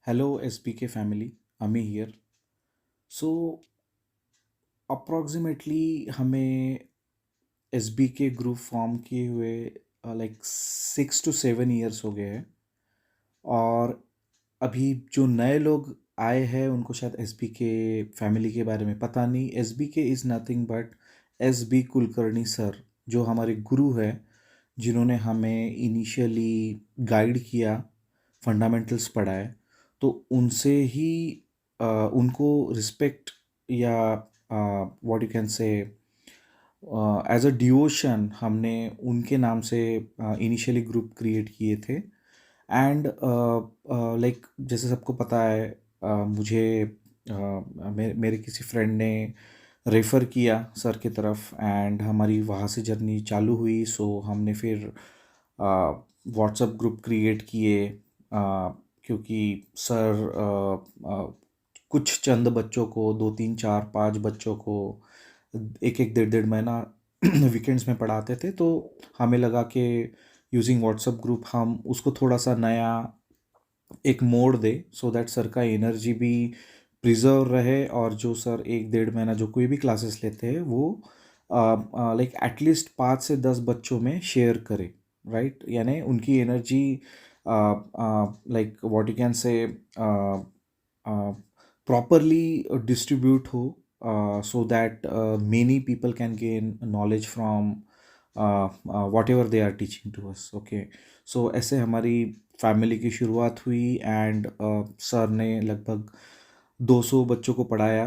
Hello, SBK family. Ami here. So, approximately हमें SBK group form किए हुए like 6 to 7 years हो गए हैं। और अभी जो नए लोग आए हैं उनको शायद SBK फैमिली के बारे में पता नहीं। SBK is nothing but SB Kulkarni sir, जो हमारे गुरु हैं, जिन्होंने हमें इनिशियली गाइड किया, फंडामेंटल्स पढ़ाए। तो उनसे ही उनको रिस्पेक्ट या what you can say as a devotion हमने उनके नाम से इनिशियली ग्रुप क्रिएट किए थे। एंड लाइक जैसे सबको पता है, मुझे मेरे किसी फ्रेंड ने रेफ़र किया सर की तरफ एंड हमारी वहाँ से जर्नी चालू हुई। सो हमने फिर व्हाट्सएप ग्रुप क्रिएट किए, क्योंकि सर कुछ चंद बच्चों को, 2 3 4 5 बच्चों को एक एक डेढ़ डेढ़ महीना वीकेंड्स में पढ़ाते थे। तो हमें लगा कि यूजिंग व्हाट्सएप ग्रुप हम उसको थोड़ा सा नया एक मोड़ दे, सो दैट सर का एनर्जी भी प्रिजर्व रहे और जो सर एक डेढ़ महीना जो कोई भी क्लासेस लेते हैं वो लाइक एटलीस्ट 5 से 10 बच्चों में शेयर करे, राइट। यानी उनकी energy like what you can से प्रॉपरली डिस्ट्रीब्यूट हो, so that many people can gain knowledge from whatever they are teaching to us. Okay, so ऐसे हमारी फैमिली की शुरुआत हुई एंड सर ने लगभग 200 बच्चों को पढ़ाया,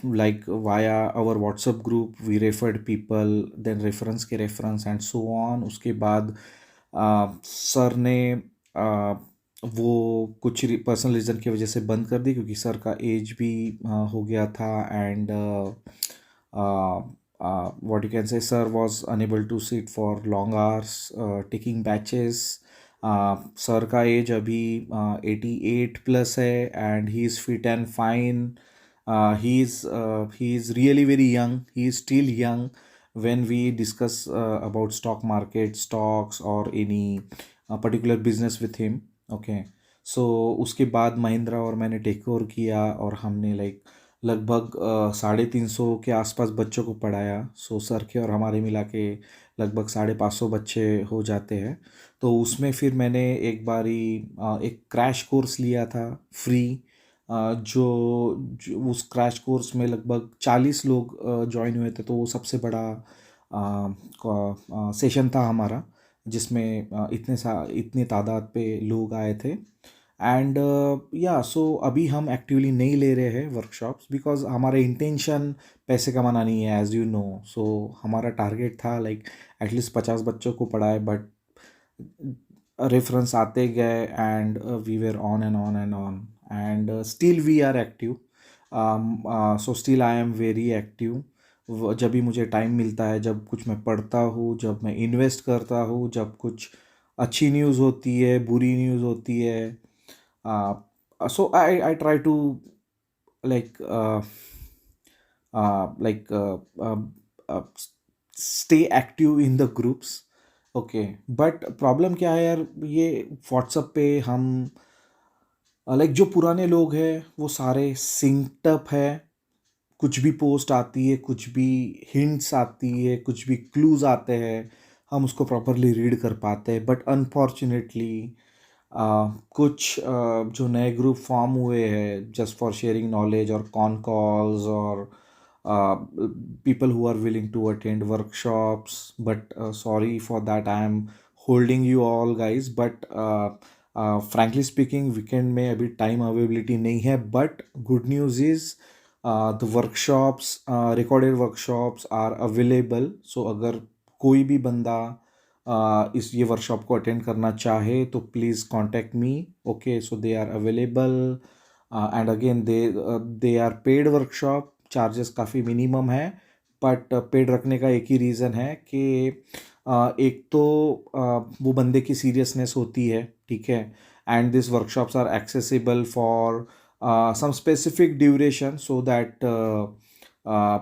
like via our WhatsApp group. We referred people, then reference के रेफरेंस एंड सो ऑन। उसके बाद सर ने वो कुछ पर्सनल रीज़न की वजह से बंद कर दी, क्योंकि सर का एज भी हो गया था and what you can say sir was unable to sit for long hours taking batches. Sir का एज अभी 88 प्लस है and he is fit and fine. he is really very young. He is still young when we discuss about stock market, stocks or any particular business with him. Okay, so उसके बाद महिंद्रा और मैंने take over किया और हमने like लगभग 350 के आसपास बच्चों को पढ़ाया। सो सर के और हमारे मिला के लगभग 550 बच्चे हो जाते हैं। तो उसमें फिर मैंने एक बारी एक क्रैश कोर्स लिया था फ्री, जो उस क्रैश कोर्स में लगभग 40 लोग ज्वाइन हुए थे। तो वो सबसे बड़ा सेशन था हमारा, जिसमें इतने तादाद पे लोग आए थे। एंड या सो अभी हम एक्टिवली नहीं ले रहे हैं वर्कशॉप्स, बिकॉज हमारा इंटेंशन पैसे कमाना नहीं है, एज यू नो। सो हमारा टारगेट था लाइक एटलीस्ट 50 बच्चों को पढ़ाए, बट रेफरेंस आते गए and we were on and on and on and still we are active. So still I am very active. जब भी मुझे टाइम मिलता है, जब कुछ मैं पढ़ता हूँ, जब मैं इन्वेस्ट करता हूँ, जब कुछ अच्छी न्यूज़ होती है, बुरी न्यूज़ होती है, so I try to like like stay active in the groups. Okay, but problem क्या है यार, ये व्हाट्सएप पे हम लाइक जो पुराने लोग हैं वो सारे सिंक्ड है। कुछ भी पोस्ट आती है, कुछ भी हिंट्स आती है, कुछ भी क्लूज आते हैं, हम उसको प्रॉपरली रीड कर पाते हैं। बट अनफॉर्चुनेटली कुछ जो नए ग्रुप फॉर्म हुए हैं जस्ट फॉर शेयरिंग नॉलेज और कॉन कॉल्स और people who are willing to attend workshops, but sorry for that, I am holding you all guys, but frankly speaking weekend में अभी time availability नहीं है। but good news is the workshops, recorded workshops are available. so अगर कोई भी बंदा इस ये वर्कशॉप को अटेंड करना चाहे तो please contact me. Okay, so they are available and again they are paid workshop. Charges काफ़ी मिनिमम है, बट पेड रखने का एक ही रीज़न है कि एक तो वो बंदे की सीरियसनेस होती है, ठीक है। And this workshops are accessible for some specific duration, so that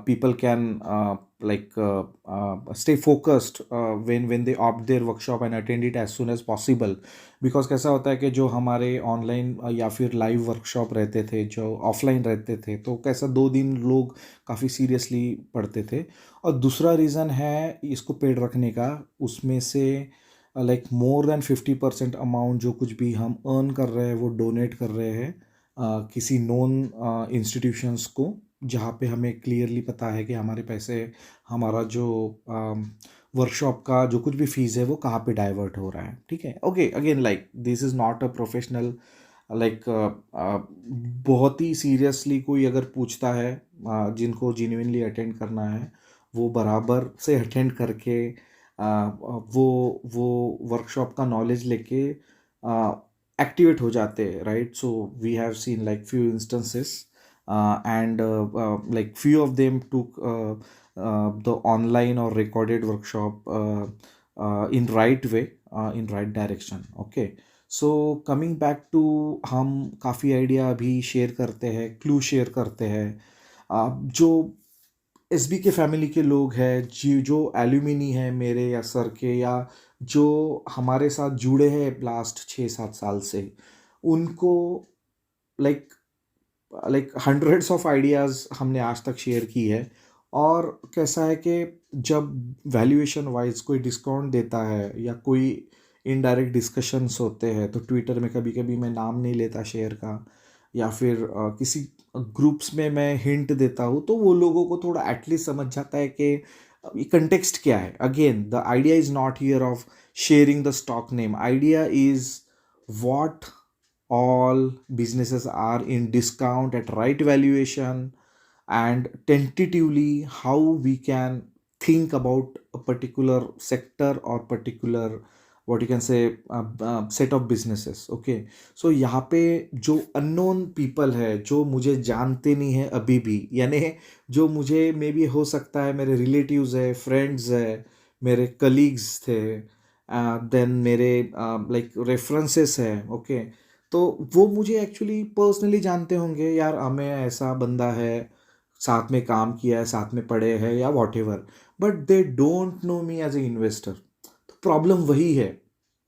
people can stay focused when they opt their workshop and attend it as soon as possible. Because कैसा होता है कि जो हमारे ऑनलाइन या फिर लाइव वर्कशॉप रहते थे जो ऑफलाइन रहते थे तो कैसा 2 दिन लोग काफ़ी सीरियसली पढ़ते थे। और दूसरा रीज़न है इसको पेड रखने का, उसमें से लाइक मोर देन 50% अमाउंट जो कुछ भी हम अर्न कर रहे हैं वो डोनेट कर रहे हैं किसी नॉन इंस्टीट्यूशंस को, जहाँ पे हमें क्लियरली पता है कि हमारे पैसे, हमारा जो वर्कशॉप का जो कुछ भी फीस है वो कहाँ पे डाइवर्ट हो रहा है। ठीक है, okay, again like this is not a professional, like बहुत ही सीरियसली कोई अगर पूछता है जिनको जेन्युइनली अटेंड करना है वो बराबर से अटेंड करके वो वर्कशॉप का नॉलेज लेके एक्टिवेट हो जाते हैं, right. So we have seen like few instances and like few of them took the online or recorded workshop in right way, in right direction, okay। so coming back to हम काफ़ी idea अभी share करते हैं, clue share करते हैं। जो SB के family के लोग हैं जो एल्यूमिनी है मेरे या सर के, या जो हमारे साथ जुड़े हैं लास्ट 6-7 साल से, उनको लाइक हंड्रेड्स ऑफ आइडियाज़ हमने आज तक शेयर की है। और कैसा है कि जब वैल्यूएशन वाइज कोई डिस्काउंट देता है या कोई इनडायरेक्ट डिस्कशंस होते हैं तो ट्विटर में कभी कभी मैं नाम नहीं लेता शेयर का, या फिर किसी ग्रुप्स में मैं हिंट देता हूँ तो वो लोगों को थोड़ा एटलीस्ट समझ जाता है कि ये कंटेक्स्ट क्या है। Again the idea is not here of sharing the stock name, idea is what all businesses are in discount at right valuation, and tentatively how we can think about a particular sector or particular what you can say set of businesses, okay। so यहाँ पे जो unknown people है जो मुझे जानते नहीं है अभी भी, यानी जो मुझे मे बी हो सकता है मेरे रिलेटिव्स है, फ्रेंड्स है, मेरे कलीग्स थे, देन मेरे लाइक रेफरेंसेस है, ओके। तो वो मुझे एक्चुअली पर्सनली जानते होंगे, यार हमें ऐसा बंदा है, साथ में काम किया है, साथ में पढ़े हैं या whatever, but they don't know me as a investor. तो प्रॉब्लम वही है,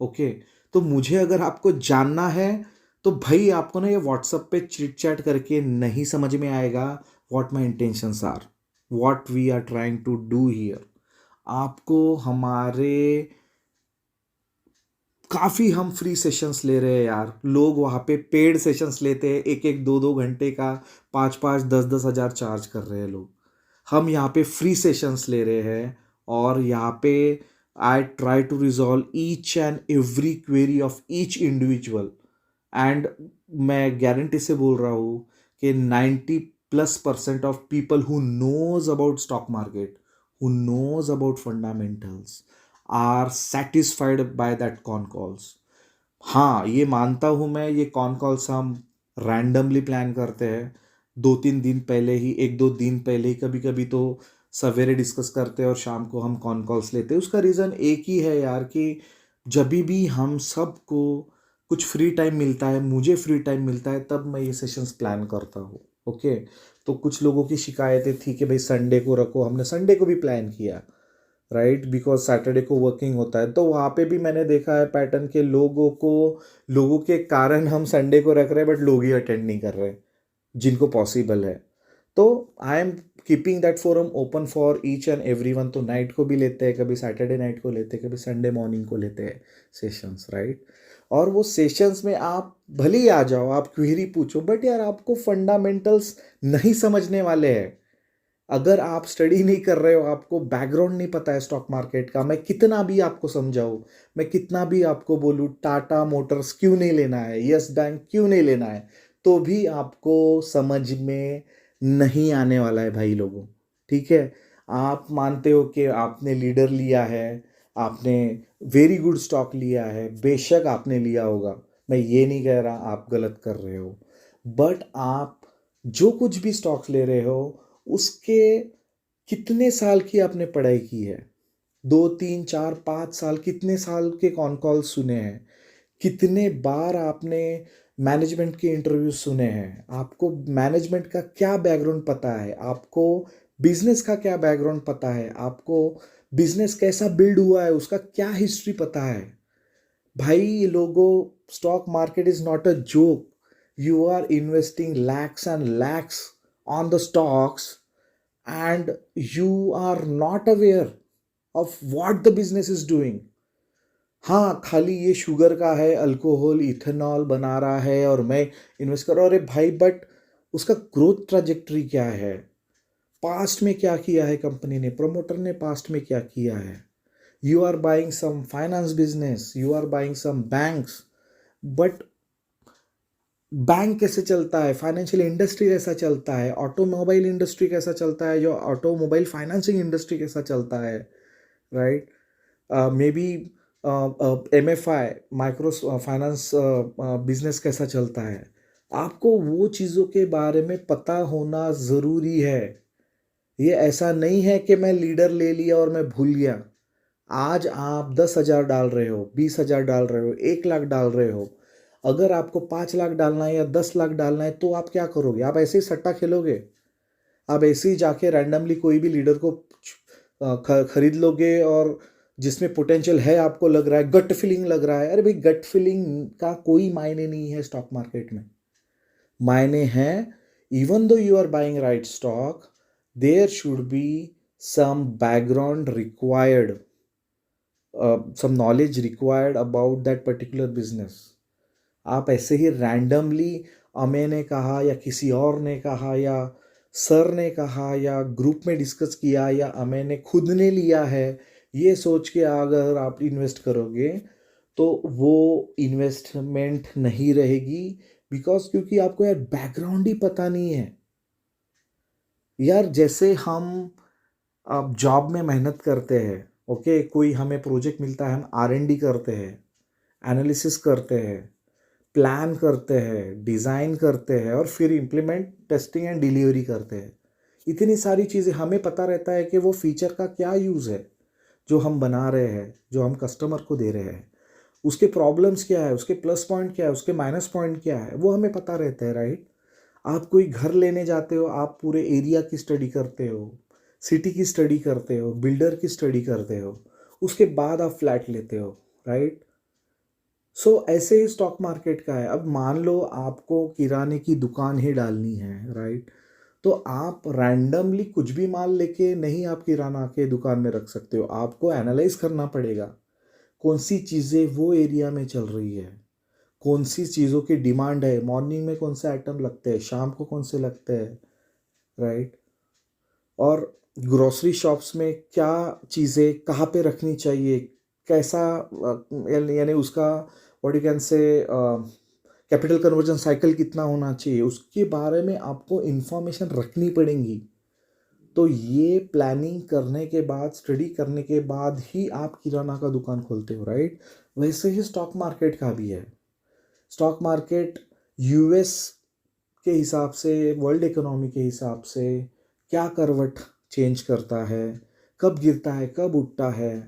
ओके। तो मुझे अगर आपको जानना है तो भाई आपको ना ये व्हाट्सएप पे चिट चैट करके नहीं समझ में आएगा what my intentions are, what we are trying to do here. आपको हमारे काफ़ी हम फ्री सेशंस ले रहे हैं यार, लोग वहाँ पे पेड सेशंस लेते हैं, 1-1 2-2 घंटे का 5-5 10-10 हज़ार चार्ज कर रहे हैं लोग। हम यहाँ पे फ्री सेशंस ले रहे हैं और यहाँ पे I try to resolve each and every query of each individual. And मैं गारंटी से बोल रहा हूँ कि 90+% of people who knows about stock market, who knows about fundamentals are satisfied by that con calls. हाँ, ये मानता हूँ मैं, ये कॉन कॉल्स हम रैंडमली प्लान करते हैं 2-3 दिन पहले ही, 1-2 दिन पहले ही, कभी कभी तो सवेरे डिस्कस करते हैं और शाम को हम कॉन कॉल्स लेते हैं। उसका रीज़न एक ही है यार कि जब भी हम सबको कुछ फ्री टाइम मिलता है, मुझे फ्री टाइम मिलता है, तब मैं ये सेशंस प्लान करता हूँ, ओके। तो कुछ लोगों की शिकायतें थी कि भाई संडे को रखो, हमने संडे को भी प्लान किया, राइट, बिकॉज सैटरडे को वर्किंग होता है। तो वहाँ पे भी मैंने देखा है पैटर्न के लोगों के कारण हम संडे को रख रहे हैं बट लोग ही अटेंड नहीं कर रहे जिनको पॉसिबल है। तो I am keeping that forum open for each and every one. तो नाइट को भी लेते हैं, कभी सैटरडे नाइट को लेते हैं, कभी संडे मॉर्निंग को लेते हैं सेशंस, राइट। और वो सेशंस में आप भले ही आ जाओ, आप क्वेरी पूछो, बट यार आपको फंडामेंटल्स नहीं समझने वाले हैं। अगर आप स्टडी नहीं कर रहे हो, आपको बैकग्राउंड नहीं पता है स्टॉक मार्केट का, मैं कितना भी आपको समझाऊं, मैं कितना भी आपको बोलूं टाटा मोटर्स क्यों नहीं लेना है, यस बैंक क्यों नहीं लेना है, तो भी आपको समझ में नहीं आने वाला है भाई लोगों। ठीक है, आप मानते हो कि आपने लीडर लिया है, आपने वेरी गुड स्टॉक लिया है, बेशक आपने लिया होगा, मैं ये नहीं कह रहा आप गलत कर रहे हो, बट आप जो कुछ भी स्टॉक्स ले रहे हो उसके कितने साल की आपने पढ़ाई की है, 2-3-4-5 साल, कितने साल के कॉन कॉल सुने हैं, कितने बार आपने मैनेजमेंट के इंटरव्यू सुने हैं, आपको मैनेजमेंट का क्या बैकग्राउंड पता है, आपको बिजनेस का क्या बैकग्राउंड पता है आपको, बिजनेस कैसा बिल्ड हुआ है, उसका क्या हिस्ट्री पता है। भाई लोगों, stock market is not a joke. You are investing lakhs and lakhs on the stocks and you are not aware of what the business is doing। हाँ, खाली ये शुगर का है, अल्कोहल इथेनॉल बना रहा है और मैं इन्वेस्ट कर रहा हूँ, अरे भाई बट उसका ग्रोथ ट्रैजेक्टरी क्या है, पास्ट में क्या किया है कंपनी ने, प्रमोटर ने पास्ट में क्या किया है। You are buying some finance business, you are buying some banks, but bank कैसे चलता है, फाइनेंशियल इंडस्ट्री कैसा चलता है, ऑटोमोबाइल इंडस्ट्री कैसा चलता है, जो ऑटोमोबाइल फाइनेंसिंग इंडस्ट्री कैसा चलता है, right. May be MFI micro finance business कैसा चलता है, आपको वो चीज़ों के बारे में पता होना ज़रूरी है। ये ऐसा नहीं है कि मैं लीडर ले लिया और मैं भूल गया। आज आप 10,000 डाल रहे हो, 20,000 डाल रहे हो, 1 लाख डाल रहे हो, अगर आपको 5 लाख डालना है या 10 लाख डालना है तो आप क्या करोगे, आप ऐसे ही सट्टा खेलोगे, आप ऐसे ही जाके रैंडमली कोई भी लीडर को खरीद लोगे और जिसमें पोटेंशियल है, आपको लग रहा है, गट फीलिंग लग रहा है। अरे भाई, गट फीलिंग का कोई मायने नहीं है स्टॉक मार्केट में। मायने हैं, even though you are buying right stock, there should be some background required, some knowledge required about that particular business. आप ऐसे ही रैंडमली अमे ने कहा या किसी और ने कहा या सर ने कहा या ग्रुप में डिस्कस किया या अमे ने खुद ने लिया है, ये सोच के अगर आप इन्वेस्ट करोगे तो वो इन्वेस्टमेंट नहीं रहेगी। बिकॉज क्योंकि आपको यार बैकग्राउंड ही पता नहीं है। यार जैसे हम अब जॉब में मेहनत करते हैं, ओके, कोई हमें प्रोजेक्ट मिलता है, हम R&D करते हैं, एनालिसिस करते हैं, प्लान करते हैं, डिज़ाइन करते हैं और फिर इम्प्लीमेंट, टेस्टिंग एंड डिलीवरी करते हैं। इतनी सारी चीज़ें हमें पता रहता है कि वो फीचर का क्या यूज़ है जो हम बना रहे हैं, जो हम कस्टमर को दे रहे हैं, उसके प्रॉब्लम्स क्या है, उसके प्लस पॉइंट क्या है, उसके माइनस पॉइंट क्या है, वो हमें पता रहता है, राइट। आप कोई घर लेने जाते हो, आप पूरे एरिया की स्टडी करते हो, सिटी की स्टडी करते हो, बिल्डर की स्टडी करते हो, उसके बाद आप फ्लैट लेते हो, राइट। सो ऐसे ही स्टॉक मार्केट का है। अब मान लो आपको किराने की दुकान ही डालनी है, राइट, तो आप रैंडमली कुछ भी माल लेके नहीं आप किराना के दुकान में रख सकते हो। आपको एनालाइज करना पड़ेगा कौन सी चीज़ें वो एरिया में चल रही है, कौन सी चीज़ों की डिमांड है, मॉर्निंग में कौन से आइटम लगते हैं, शाम को कौन से लगते हैं, राइट। और ग्रोसरी शॉप्स में क्या चीज़ें कहाँ पे रखनी चाहिए, कैसा यानी उसका व्हाट यू कैन से कैपिटल कन्वर्जन साइकिल कितना होना चाहिए, उसके बारे में आपको इंफॉर्मेशन रखनी पड़ेगी। तो ये प्लानिंग करने के बाद, स्टडी करने के बाद ही आप किराना का दुकान खोलते हो, राइट। वैसे ही स्टॉक मार्केट का भी है। स्टॉक मार्केट US के हिसाब से, वर्ल्ड इकोनॉमी के हिसाब से क्या करवट चेंज करता है, कब गिरता है, कब उठता है,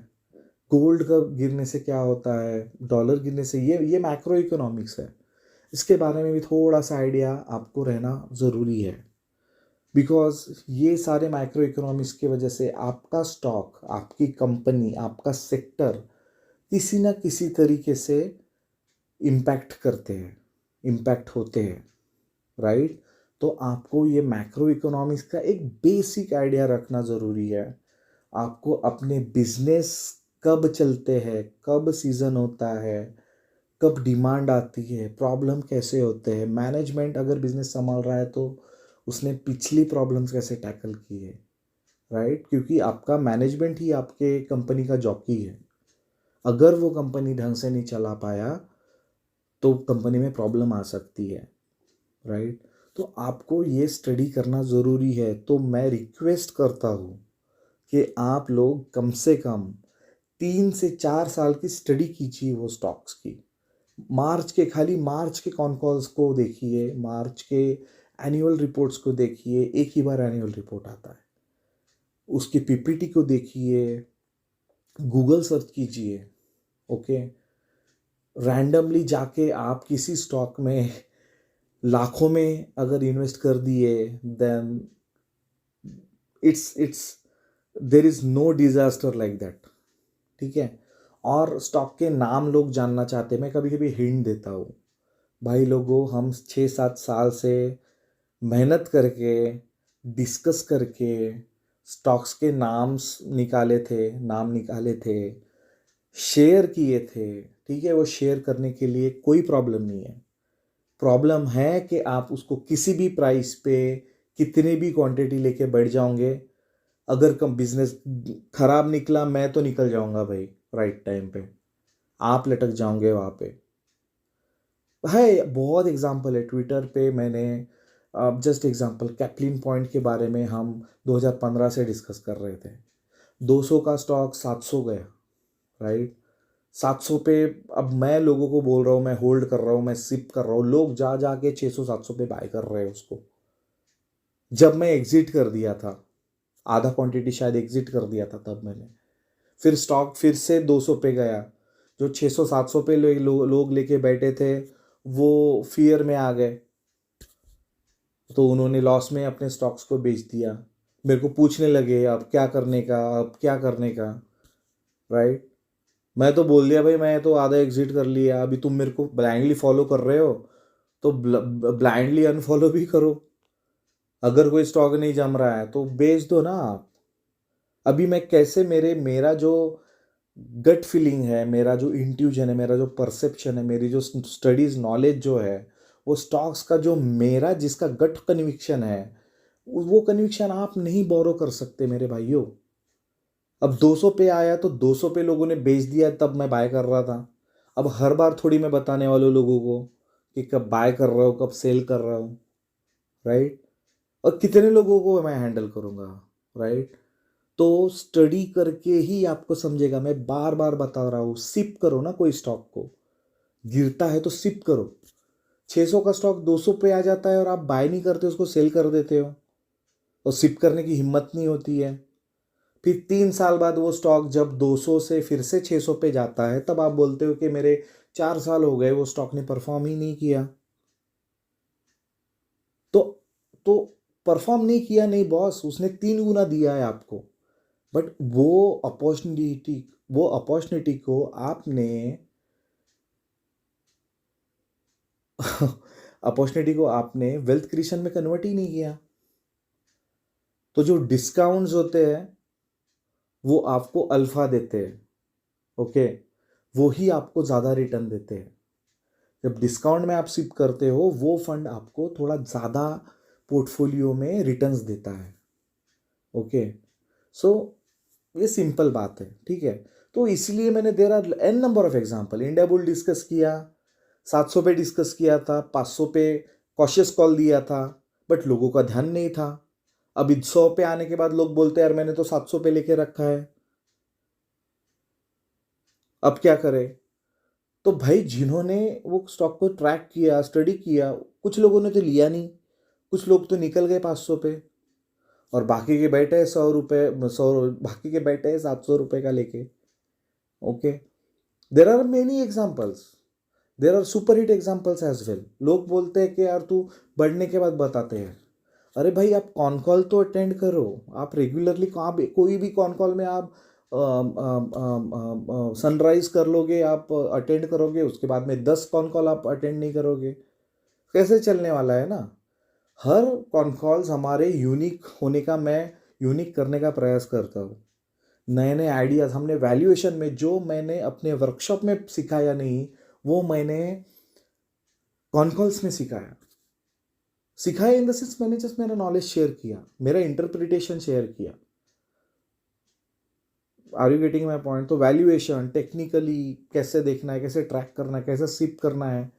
गोल्ड कब गिरने से क्या होता है, डॉलर गिरने से, ये मैक्रो इकोनॉमिक्स है। इसके बारे में भी थोड़ा सा आइडिया आपको रहना ज़रूरी है। बिकॉज ये सारे माइक्रो इकोनॉमिक्स की वजह से आपका स्टॉक, आपकी कंपनी, आपका सेक्टर किसी ना किसी तरीके से इम्पैक्ट करते हैं, इम्पैक्ट होते हैं, राइट। तो आपको ये मैक्रो इकोनॉमिक्स का एक बेसिक आइडिया रखना ज़रूरी है। आपको अपने बिजनेस कब चलते हैं, कब सीज़न होता है, कब डिमांड आती है, प्रॉब्लम कैसे होते हैं, मैनेजमेंट अगर बिजनेस संभाल रहा है तो उसने पिछली प्रॉब्लम्स कैसे टैकल की है, राइट। क्योंकि आपका मैनेजमेंट ही आपके कंपनी का जॉकी है। अगर वो कंपनी ढंग से नहीं चला पाया तो कंपनी में प्रॉब्लम आ सकती है, राइट। तो आपको ये स्टडी करना ज़रूरी है। तो मैं रिक्वेस्ट करता हूँ कि आप लोग कम से कम 3 से 4 साल की स्टडी कीजिए वो स्टॉक्स की। खाली मार्च के कॉन कॉल्स को देखिए, मार्च के एनुअल रिपोर्ट्स को देखिए, एक ही बार एनुअल रिपोर्ट आता है, उसकी PPT को देखिए, गूगल सर्च कीजिए, ओके। रैंडमली जाके आप किसी स्टॉक में लाखों में अगर इन्वेस्ट कर दिए, then it's there is no disaster like that, ठीक है। और स्टॉक के नाम लोग जानना चाहते हैं, मैं कभी कभी हिंट देता हूँ, भाई लोगों हम 6-7 साल से मेहनत करके डिस्कस करके स्टॉक्स के नाम निकाले थे, शेयर किए थे, ठीक है। वो शेयर करने के लिए कोई प्रॉब्लम नहीं है। प्रॉब्लम है कि आप उसको किसी भी प्राइस पे कितनी भी क्वांटिटी लेके बैठ जाओगे, अगर कम बिजनेस खराब निकला मैं तो निकल जाऊंगा भाई राइट टाइम पे, आप लटक जाओगे वहाँ पे। है बहुत एग्जांपल है ट्विटर पे, मैंने जस्ट एग्जांपल कैप्लिन पॉइंट के बारे में हम 2015 से डिस्कस कर रहे थे। 200 का स्टॉक 700 गया, राइट। 700 पे अब मैं लोगों को बोल रहा हूँ, मैं होल्ड कर रहा हूँ, मैं सिप कर रहा हूँ, लोग जा जा के 600-700 पे बाय कर रहे हैं उसको। जब मैं एग्जिट कर दिया था, आधा क्वांटिटी शायद एग्जिट कर दिया था तब मैंने, फिर स्टॉक फिर से 200 पे गया। जो 600-700 पे लोग लेके बैठे थे वो फियर में आ गए, तो उन्होंने लॉस में अपने स्टॉक्स को बेच दिया। मेरे को पूछने लगे अब क्या करने का, अब क्या करने का, राइट। मैं तो बोल दिया भाई मैं तो आधा एग्जिट कर लिया, अभी तुम मेरे को ब्लाइंडली फॉलो कर रहे हो तो ब्लाइंडली अनफॉलो भी करो। अगर कोई स्टॉक नहीं जम रहा है तो बेच दो ना आप। अभी मैं कैसे मेरा जो गट फीलिंग है, मेरा जो इंट्यूजन है, मेरा जो परसेप्शन है, मेरी जो स्टडीज नॉलेज जो है, वो स्टॉक्स का जो मेरा जिसका गट कन्विक्शन है, वो कन्विक्शन आप नहीं बोरो कर सकते मेरे भाइयों। अब 200 पे आया तो 200 पे लोगों ने बेच दिया, तब मैं बाय कर रहा था। अब हर बार थोड़ी मैं बताने वाले लोगों को कि कब बाय कर रहा हूँ कब सेल कर रहा हूँ, राइट। और कितने लोगों को मैं हैंडल करूँगा, राइट। तो स्टडी करके ही आपको समझेगा, मैं बार बार बता रहा हूँ, सिप करो ना कोई स्टॉक को, गिरता है तो सिप करो। 600 का स्टॉक 200 पे आ जाता है और आप बाय नहीं करते, उसको सेल कर देते हो, और सिप करने की हिम्मत नहीं होती है। फिर 3 साल बाद वो स्टॉक जब 200 से फिर से 600 पे जाता है, तब आप बोलते हो कि मेरे 4 साल हो गए वो स्टॉक ने परफॉर्म ही नहीं किया। तो तो परफॉर्म नहीं किया नहीं बॉस, उसने 3 गुना दिया है आपको। बट वो अपॉर्चुनिटी को आपने अपॉर्चुनिटी को आपने वेल्थ क्रिएशन में कन्वर्ट ही नहीं किया। तो जो डिस्काउंट्स होते हैं वो आपको अल्फा देते हैं, ओके, वो ही आपको ज़्यादा रिटर्न देते हैं। जब डिस्काउंट में आप सिप करते हो वो फंड आपको थोड़ा ज़्यादा पोर्टफोलियो में रिटर्न्स देता है, ओके। सो ये सिंपल बात है, ठीक है। तो इसलिए मैंने there are an number of example, India bull discuss किया, 700 पे डिस्कस किया था, 500 पे कॉशियस कॉल दिया था, बट लोगों का ध्यान नहीं था। अभी 100 पे आने के बाद लोग बोलते हैं यार मैंने तो 700 पे लेके रखा है, अब क्या करें। तो भाई जिन्होंने वो स्टॉक को ट्रैक किया, स्टडी किया, कुछ लोगों ने तो लिया नहीं, कुछ लोग तो निकल गए 500 पे, और बाकी के बैठे 100 रुपये, बाकी के बैठे 700 रुपये का लेके, okay. There are many examples, there are super hit examples as well. लोग बोलते हैं कि यार तू बढ़ने के बाद बताते हैं, अरे भाई आप कॉन कॉल तो अटेंड करो, आप रेगुलरली कहाँ कोई भी कॉन कॉल में आप सनराइज कर लोगे, आप अटेंड करोगे, उसके बाद में 10 कॉन कॉल आप अटेंड नहीं करोगे, कैसे चलने वाला है ना। हर कॉन कॉल्स हमारे यूनिक होने का, मैं यूनिक करने का प्रयास करता हूँ। नए नए आइडियाज़ हमने वैल्यूएशन में जो मैंने अपने वर्कशॉप में सिखाया नहीं, वो मैंने कॉन कॉल्स में सिखाया इन द सेंस मैंने जस्ट मेरा नॉलेज शेयर किया, मेरा इंटरप्रिटेशन शेयर किया। Are you getting my point. तो वैल्यूएशन टेक्निकली कैसे देखना है, कैसे ट्रैक करना है, कैसे सिप करना है,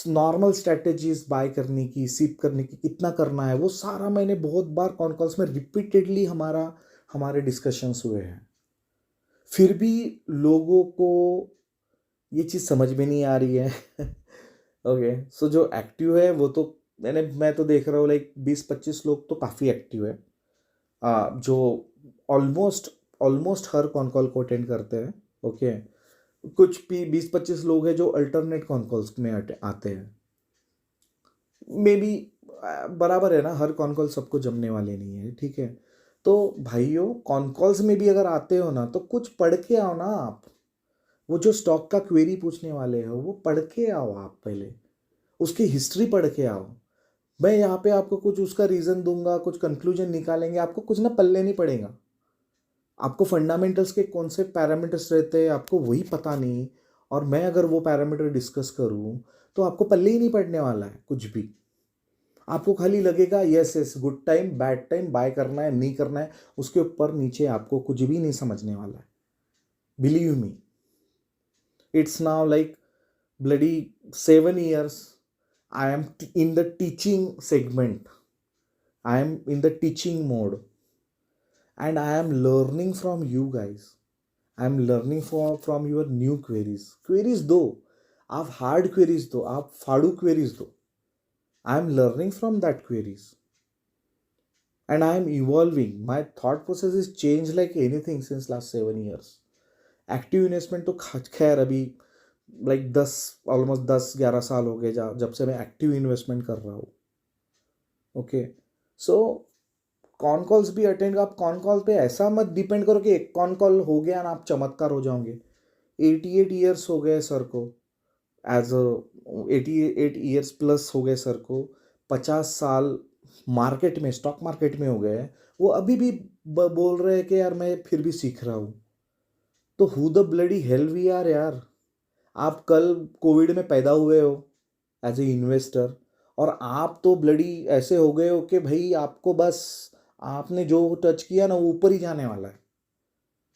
नॉर्मल स्ट्रैटेजीज बाय करने की, सिप करने की कितना करना है, वो सारा मैंने बहुत बार कॉन कॉल्स में रिपीटेडली हमारे डिस्कशंस हुए हैं। फिर भी लोगों को ये चीज़ समझ में नहीं आ रही है। ओके, सो जो एक्टिव है वो तो मैं तो देख रहा हूँ लाइक 20-25 लोग तो काफ़ी एक्टिव है, जो ऑलमोस्ट ऑलमोस्ट हर कॉन कॉल को अटेंड करते हैं, ओके। कुछ भी 20-25 लोग हैं जो अल्टरनेट कॉन कॉल्स में आते हैं, मे बी बराबर है ना, हर कॉन कॉल सबको जमने वाले नहीं है, ठीक है। तो भाइयों, कॉन कॉल्स में भी अगर आते हो ना तो कुछ पढ़ के आओ ना आप। वो जो स्टॉक का क्वेरी पूछने वाले हो वो पढ़ के आओ आप पहले, उसकी हिस्ट्री पढ़ के आओ। मैं यहाँ पे आपको कुछ उसका रीज़न दूंगा, कुछ कंक्लूजन निकालेंगे, आपको कुछ ना पल्ले नहीं पड़ेगा। आपको फंडामेंटल्स के कौन से पैरामीटर्स रहते हैं आपको वही पता नहीं, और मैं अगर वो पैरामीटर डिस्कस करूँ तो आपको पल्ले ही नहीं पड़ने वाला है कुछ भी। आपको खाली लगेगा yes yes, good time bad time, buy करना है नहीं करना है, उसके ऊपर नीचे आपको कुछ भी नहीं समझने वाला है। Believe me, it's now like bloody 7 years I am in the teaching segment. I am in the teaching mode, and I am learning from you guys. I am learning from your new queries दो, आप hard queries दो, आप फाड़ू queries दो, I am learning from that queries, and I am evolving. My thought process is changed like anything since last 7 years. Active investment तो खैर अभी like 10 11 साल हो गए जब से मैं एक्टिव इन्वेस्टमेंट कर रहा हूँ। ओके, सो कॉन कॉल्स भी अटेंड, आप कॉन कॉल पे ऐसा मत डिपेंड करो कि एक कॉन कॉल हो गया ना आप चमत्कार हो जाओगे। 88 ईयर्स हो गए सर को, एज अ 88 ईयर्स प्लस हो गए सर को, 50 साल मार्केट में, स्टॉक मार्केट में हो गए हैं, वो अभी भी बोल रहे हैं कि यार मैं फिर भी सीख रहा हूँ। तो who the bloody hell we are यार। आप कल कोविड में पैदा हुए हो एज ए इन्वेस्टर, और आप तो ब्लडी ऐसे हो गए हो कि भाई आपको बस, आपने जो टच किया ना वो ऊपर ही जाने वाला है।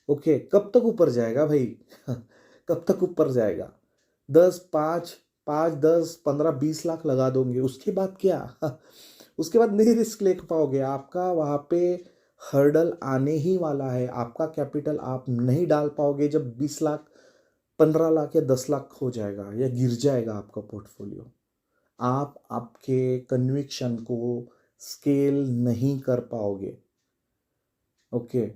ओके, कब तक ऊपर जाएगा भाई? कब तक ऊपर जाएगा? 10 5 5 10 15 20 लाख लगा दोगे, उसके बाद क्या? उसके बाद नहीं रिस्क ले पाओगे, आपका वहाँ पे हर्डल आने ही वाला है। आपका कैपिटल आप नहीं डाल पाओगे जब 20 लाख 15 लाख या 10 लाख हो जाएगा या गिर जाएगा आपका पोर्टफोलियो। आप आपके कन्विक्शन को स्केल नहीं कर पाओगे। ओके,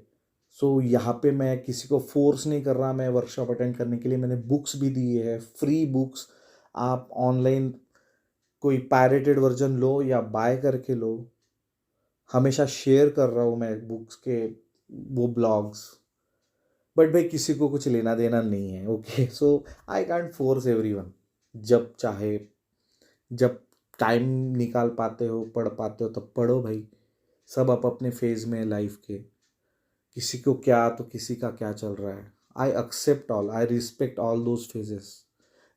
सो यहाँ पे मैं किसी को फोर्स नहीं कर रहा, मैं वर्कशॉप अटेंड करने के लिए मैंने बुक्स भी दिए हैं, फ्री बुक्स। आप ऑनलाइन कोई पायरेटेड वर्जन लो या बाय करके लो, हमेशा शेयर कर रहा हूँ मैं बुक्स के वो ब्लॉग्स। बट भाई किसी को कुछ लेना देना नहीं है। Okay, so I can't force everyone. जब चाहे, जब टाइम निकाल पाते हो, पढ़ पाते हो तब पढ़ो भाई। सब आप अपने फेज में लाइफ के, किसी को क्या तो किसी का क्या चल रहा है। I accept all, I respect all those phases.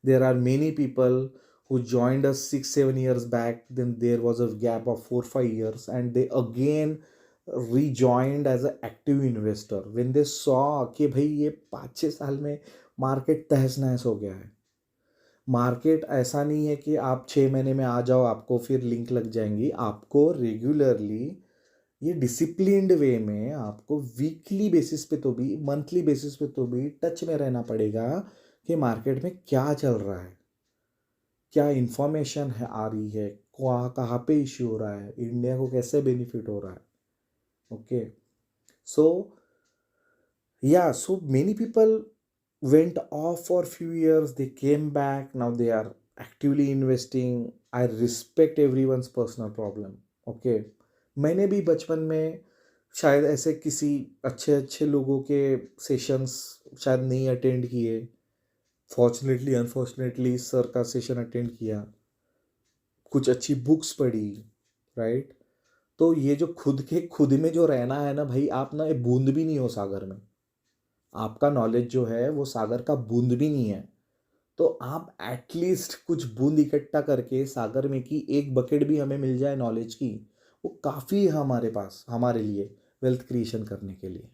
There are many people who joined us 6 7 years back, then there was a gap of 4 5 years, and they again rejoined as an active investor when they saw कि भाई ये 5 6 साल में market तहस नहस हो गया है। मार्केट ऐसा नहीं है कि आप 6 महीने में आ जाओ आपको फिर लिंक लग जाएंगी। आपको रेगुलरली, ये डिसिप्लिन्ड वे में आपको वीकली बेसिस पे तो भी, मंथली बेसिस पे तो भी टच में रहना पड़ेगा कि मार्केट में क्या चल रहा है, क्या इंफॉर्मेशन है आ रही है, कहाँ पे इश्यू हो रहा है, इंडिया को कैसे बेनिफिट हो रहा है। ओके, सो या so many people went off for few years, they came back, now they are actively investing. I respect everyone's personal problem. Okay, मैंने भी बचपन में शायद ऐसे किसी अच्छे अच्छे लोगों के सेशंस शायद नहीं अटेंड किए, फॉर्चुनेटली अनफॉर्चुनेटली सर का सेशन अटेंड किया, कुछ अच्छी बुक्स पढ़ी, राइट। तो ये जो खुद के खुद में जो रहना है ना भाई, आप ना ये बूंद भी नहीं हो सागर में। आपका नॉलेज जो है वो सागर का बूंद भी नहीं है। तो आप एटलीस्ट कुछ बूंद इकट्ठा करके सागर में की एक बकेट भी हमें मिल जाए नॉलेज की, वो काफ़ी है हमारे पास, हमारे लिए वेल्थ क्रिएशन करने के लिए।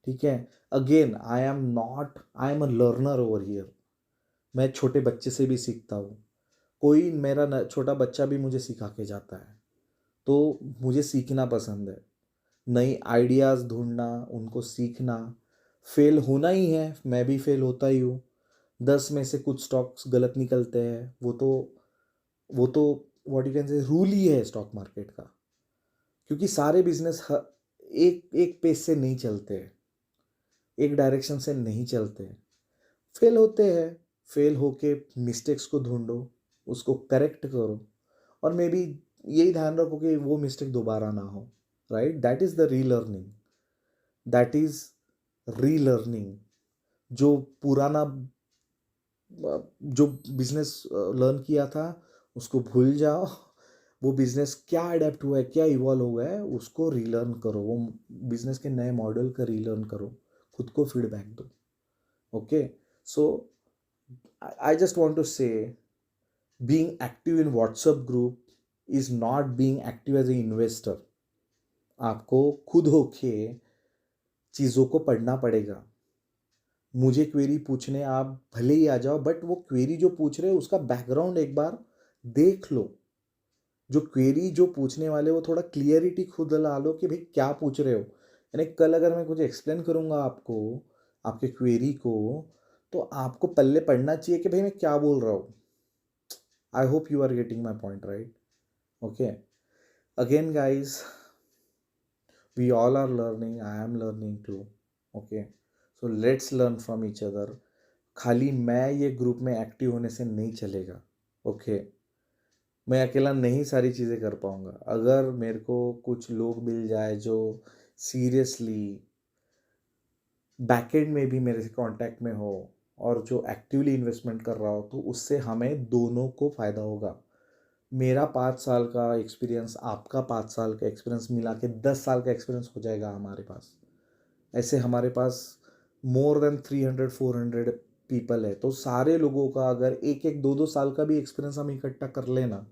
ठीक है, again I am not, I am a learner over here. मैं छोटे बच्चे से भी सीखता हूँ, कोई मेरा छोटा बच्चा भी मुझे सिखा के जाता है। तो मुझे सीखना पसंद है, नई आइडियाज़ ढूंढना, उनको सीखना। फेल होना ही है, मैं भी फेल होता ही हूँ। 10 में से कुछ स्टॉक्स गलत निकलते हैं, वो तो what you can say rule ही है स्टॉक मार्केट का। क्योंकि सारे बिजनेस एक एक पेस से नहीं चलते हैं, एक डायरेक्शन से नहीं चलते हैं। फेल होते हैं, फेल होके मिस्टेक्स को ढूंढो, उसको करेक्ट करो, और मे बी यही ध्यान रखो कि वो मिस्टेक दोबारा ना हो। Right? That is the relearning, that is relearning. जो पुराना जो बिजनेस लर्न किया था उसको भूल जाओ, वो बिजनेस क्या अडेप्ट हुआ है, क्या इवॉल्व हुआ है, उसको रीलर्न करो, वो बिजनेस के नए मॉडल का रीलर्न करो, खुद को फीडबैक दो। Okay, so I just want to say being active in WhatsApp group is not being active as a investor. आपको खुद होके चीज़ों को पढ़ना पड़ेगा। मुझे क्वेरी पूछने आप भले ही आ जाओ, बट वो क्वेरी जो पूछ रहे हो उसका बैकग्राउंड एक बार देख लो। जो क्वेरी जो पूछने वाले वो थोड़ा क्लियरिटी खुद ला लो कि भाई क्या पूछ रहे हो। यानी कल अगर मैं कुछ एक्सप्लेन करूँगा आपको, आपके क्वेरी को, तो आपको पल्ले पढ़ना चाहिए कि भाई मैं क्या बोल रहा हूँ। I hope you are getting my point, right? Okay, again guys, we all are learning, I am learning too. Okay, so let's learn from each other. खाली मैं ये ग्रुप में एक्टिव होने से नहीं चलेगा। ओके, मैं अकेला नहीं सारी चीज़ें कर पाऊँगा। अगर मेरे को कुछ लोग मिल जाए जो सीरियसली बैकएंड में भी मेरे से कांटेक्ट में हो और जो एक्टिवली इन्वेस्टमेंट कर रहा हो, तो उससे हमें दोनों को फ़ायदा होगा। मेरा 5 साल का एक्सपीरियंस, आपका 5 साल का एक्सपीरियंस मिला के 10 साल का एक्सपीरियंस हो जाएगा हमारे पास। ऐसे हमारे पास मोर देन 300-400 पीपल है, तो सारे लोगों का अगर एक एक दो दो साल का भी एक्सपीरियंस हम इकट्ठा कर लेना,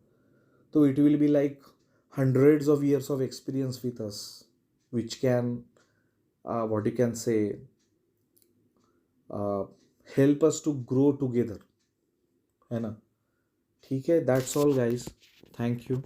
तो it will be like hundreds of years of experience with us, which can what you can say, uh, help us to grow together, है ना? ठीक है, that's all guys, thank you.